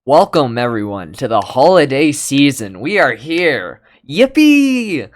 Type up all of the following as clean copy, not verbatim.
Welcome everyone to the holiday season. We are here. Yippee!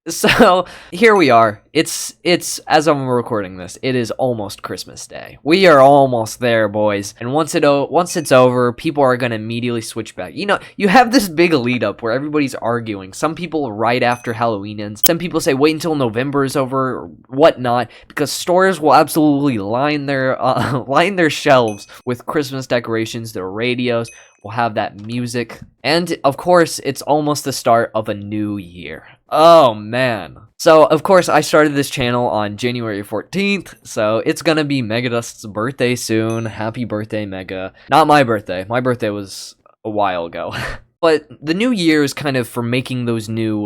So here we are. It's as I'm recording this, it is almost Christmas Day. We are almost there, boys. And once it's over, people are gonna immediately switch back. You know, you have this big lead up where everybody's arguing. Some people right after Halloween ends. Some people say wait until November is over, or whatnot, because stores will absolutely line their shelves with Christmas decorations. Their radios will have that music, and of course, it's almost the start of a new year. Oh man. So, of course, I started this channel on January 14th, so it's gonna be Megadust's birthday soon. Happy birthday, Mega. Not my birthday. My birthday was a while ago. But the new year is kind of for making those new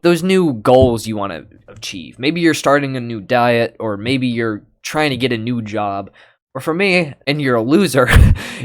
goals you want to achieve. Maybe you're starting a new diet, or maybe you're trying to get a new job. Or for me, and you're a loser,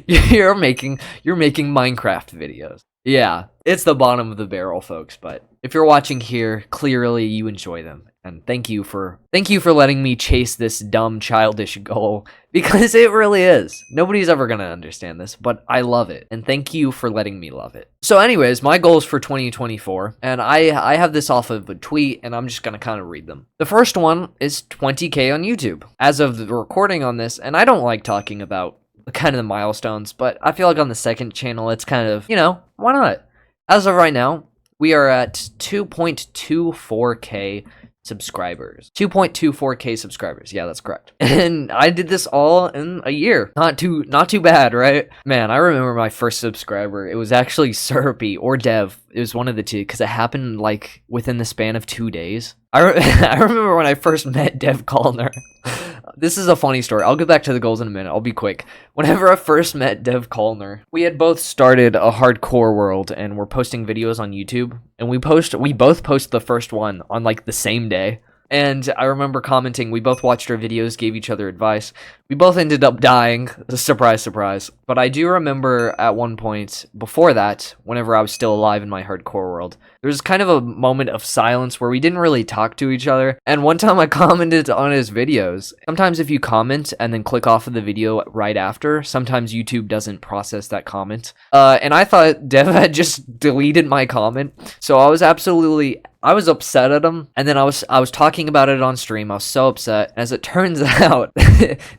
you're making Minecraft videos. Yeah, it's the bottom of the barrel, folks, but if you're watching here, clearly you enjoy them. And thank you for letting me chase this dumb, childish goal, because it really is. Nobody's ever gonna understand this, but I love it, and thank you for letting me love it. So anyways, my goals for 2024, and I have this off of a tweet, and I'm just gonna kind of read them. The first one is 20K on YouTube. As of the recording on this, and I don't like talking about kind of the milestones, but I feel like on the second channel, it's kind of, you know, why not? As of right now, we are at 2.24K subscribers. 2.24K subscribers. Yeah, that's correct. And I did this all in a year. Not too bad, right? Man, I remember my first subscriber. It was actually Syrupy or Dev. It was one of the two, because it happened like within the span of 2 days. I remember when I first met Dev Kallner. This is a funny story. I'll get back to the goals in a minute. I'll be quick. Whenever I first met Dev Kallner, we had both started a hardcore world and we're posting videos on YouTube. And we both post the first one on like the same day. And I remember commenting, we both watched our videos, gave each other advice. We both ended up dying. Surprise, surprise. But I do remember at one point before that, whenever I was still alive in my hardcore world, there was kind of a moment of silence where we didn't really talk to each other. And one time I commented on his videos. Sometimes if you comment and then click off of the video right after, sometimes YouTube doesn't process that comment. And I thought Dev had just deleted my comment. So I was upset at him, and then I was talking about it on stream. I was so upset. As it turns out,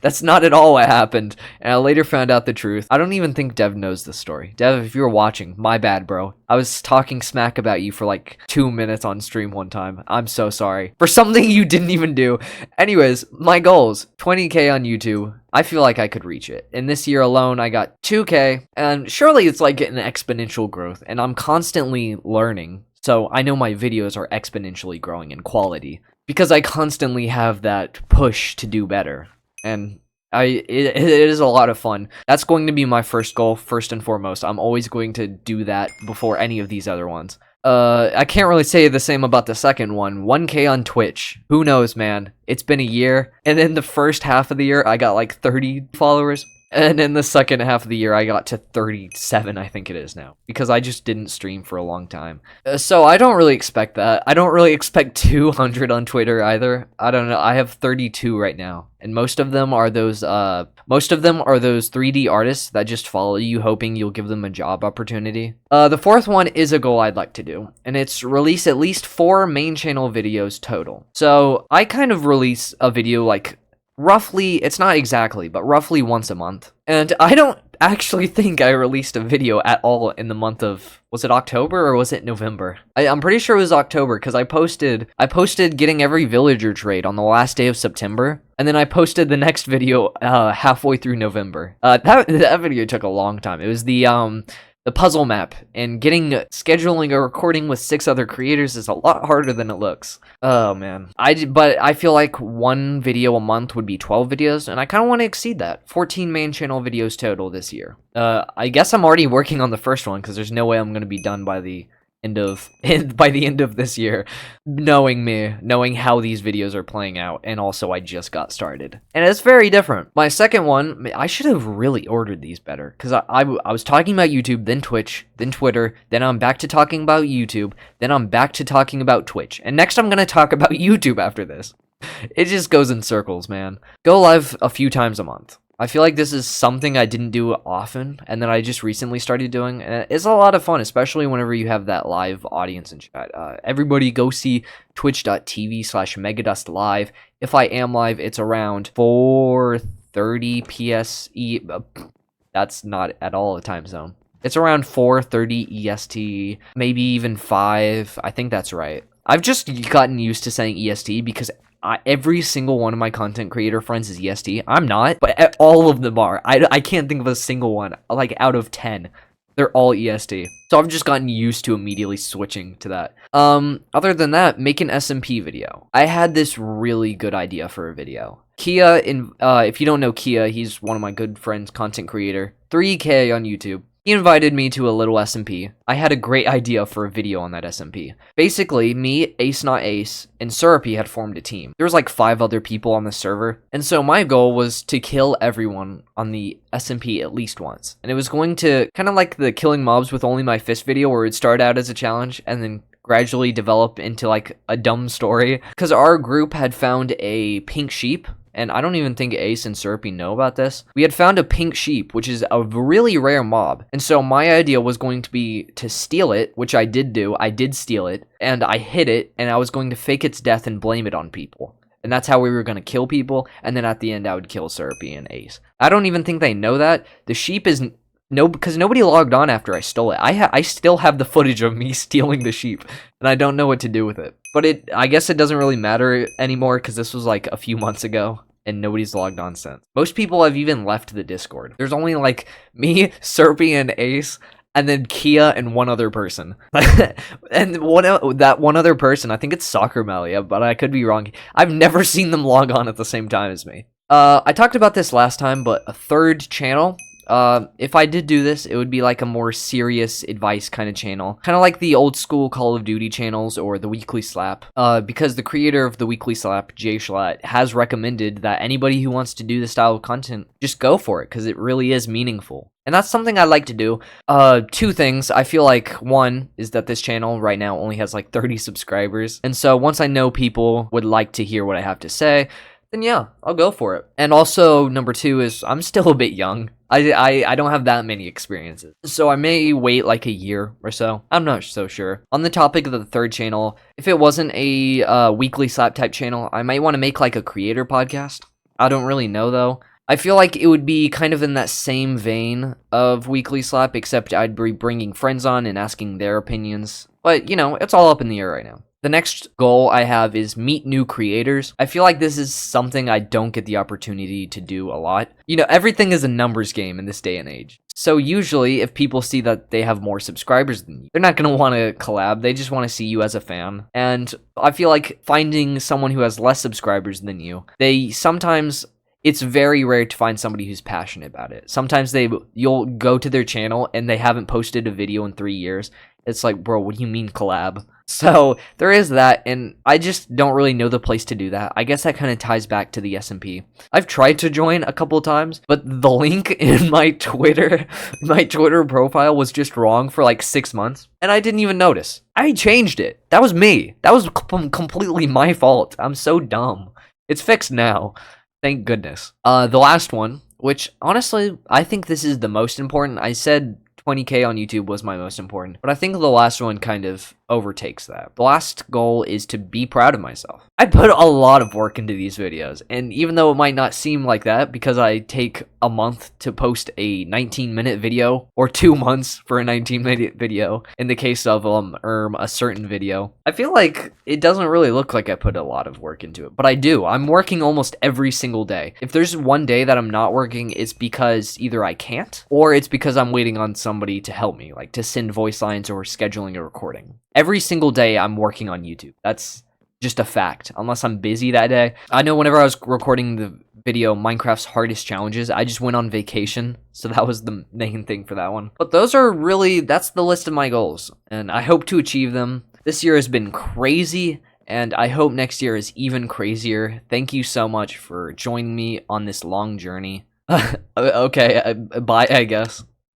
that's not at all what happened, and I later found out the truth. I don't even think Dev knows this story. Dev, if you're watching, my bad, bro. I was talking smack about you for like 2 minutes on stream one time. I'm so sorry. For something you didn't even do. Anyways, my goals. 20K on YouTube. I feel like I could reach it. In this year alone, I got 2K, and surely it's like an exponential growth, and I'm constantly learning. So I know my videos are exponentially growing in quality because I constantly have that push to do better. And it is a lot of fun. That's going to be my first goal, first and foremost. I'm always going to do that before any of these other ones. I can't really say the same about the second one. 1K on Twitch. Who knows, man? It's been a year. And in the first half of the year, I got like 30 followers. And in the second half of the year, I got to 37, I think it is now, because I just didn't stream for a long time. So I don't really expect that. I don't really expect 200 on Twitter either. I don't know. I have 32 right now, and most of them are those 3D artists that just follow you, hoping you'll give them a job opportunity. The fourth one is a goal I'd like to do, and it's release at least 4 main channel videos total. So I kind of release a video like roughly, it's not exactly, but roughly once a month. And I don't actually think I released a video at all in the month of, was it October or was it November? I'm pretty sure it was October, because I posted getting every villager trade on the last day of September, and then I posted the next video halfway through November. That video took a long time. It was the puzzle map, and scheduling a recording with 6 other creators is a lot harder than it looks. Oh man. But I feel like 1 video a month would be 12 videos, and I kind of want to exceed that. 14 main channel videos total this year. I guess I'm already working on the first one, because there's no way I'm going to be done by the end of this year, knowing how these videos are playing out, and also I just got started, and it's very different. My second one, I should have really ordered these better, because I was talking about YouTube, then Twitch, then Twitter, then I'm back to talking about YouTube, then I'm back to talking about Twitch, and next I'm gonna talk about YouTube after this. It just goes in circles, man. Go live a few times a month. I feel like this is something I didn't do often, and then I just recently started doing. And it's a lot of fun, especially whenever you have that live audience in chat. Everybody go see twitch.tv/megadustlive. If I am live, it's around 4:30 PSE. That's not at all a time zone. It's around 4:30 EST, maybe even 5. I think that's right. I've just gotten used to saying EST because every single one of my content creator friends is EST. I'm not, but all of them are. I can't think of a single one, like out of 10. They're all EST. So I've just gotten used to immediately switching to that. Other than that, make an SMP video. I had this really good idea for a video. Kia, if you don't know Kia, he's one of my good friends, content creator. 3K on YouTube. He invited me to a little SMP. I had a great idea for a video on that SMP. Basically, me, Ace Not Ace, and Syrupy had formed a team. There was like 5 other people on the server, and so my goal was to kill everyone on the SMP at least once. And it was going to, kind of like the killing mobs with only my fist video, where it started out as a challenge, and then gradually develop into like a dumb story. Because our group had found a pink sheep, and I don't even think Ace and Syrupy know about this. We had found a pink sheep, which is a really rare mob. And so my idea was going to be to steal it, which I did do. I did steal it, and I hid it, and I was going to fake its death and blame it on people. And that's how we were going to kill people, and then at the end I would kill Syrupy and Ace. I don't even think they know that. The sheep is... No, because nobody logged on after I stole it. I still have the footage of me stealing the sheep, and I don't know what to do with it. But I guess it doesn't really matter anymore, because this was like a few months ago, and nobody's logged on since. Most people have even left the Discord. There's only like me, Syrupy, and Ace, and then Kia and one other person. And that one other person, I think it's Soccer Malia, but I could be wrong. I've never seen them log on at the same time as me. I talked about this last time, but a third channel... if I did do this, it would be like a more serious advice kind of channel. Kind of like the old school Call of Duty channels or the Weekly Slap. Because the creator of the Weekly Slap, Jay Schlatt, has recommended that anybody who wants to do this style of content, just go for it, because it really is meaningful. And that's something I like to do. 2 things. I feel like, one, is that this channel right now only has like 30 subscribers. And so once I know people would like to hear what I have to say, then yeah, I'll go for it. And also, number 2 is I'm still a bit young. I don't have that many experiences, so I may wait like a year or so. I'm not so sure. On the topic of the third channel, if it wasn't a Weekly Slap type channel, I might want to make like a creator podcast. I don't really know though. I feel like it would be kind of in that same vein of Weekly Slap, except I'd be bringing friends on and asking their opinions. But, you know, it's all up in the air right now. The next goal I have is meet new creators. I feel like this is something I don't get the opportunity to do a lot. You know, everything is a numbers game in this day and age. So usually, if people see that they have more subscribers than you, they're not going to want to collab. They just want to see you as a fan. And I feel like finding someone who has less subscribers than you, it's very rare to find somebody who's passionate about it. Sometimes you'll go to their channel and they haven't posted a video in 3 years. It's like, bro, what do you mean collab? So there is that, and I just don't really know the place to do that. I guess that kind of ties back to the SMP. I've tried to join a couple times, but the link in my Twitter profile was just wrong for like 6 months, and I didn't even notice. I changed it. That was me. That was completely my fault. I'm so dumb. It's fixed now. Thank goodness. The last one, which honestly, I think this is the most important. I said 20K on YouTube was my most important, but I think the last one kind of overtakes that. The last goal is to be proud of myself. I put a lot of work into these videos, and even though it might not seem like that because I take a month to post a 19-minute video, or 2 months for a 19-minute video, in the case of a certain video, I feel like it doesn't really look like I put a lot of work into it, but I do. I'm working almost every single day. If there's one day that I'm not working, it's because either I can't, or it's because I'm waiting on somebody to help me, like to send voice lines or scheduling a recording. Every single day I'm working on YouTube. That's just a fact, unless I'm busy that day. I know whenever I was recording the video, Minecraft's Hardest Challenges, I just went on vacation, so that was the main thing for that one. But that's the list of my goals, and I hope to achieve them. This year has been crazy, and I hope next year is even crazier. Thank you so much for joining me on this long journey. Okay, bye, I guess.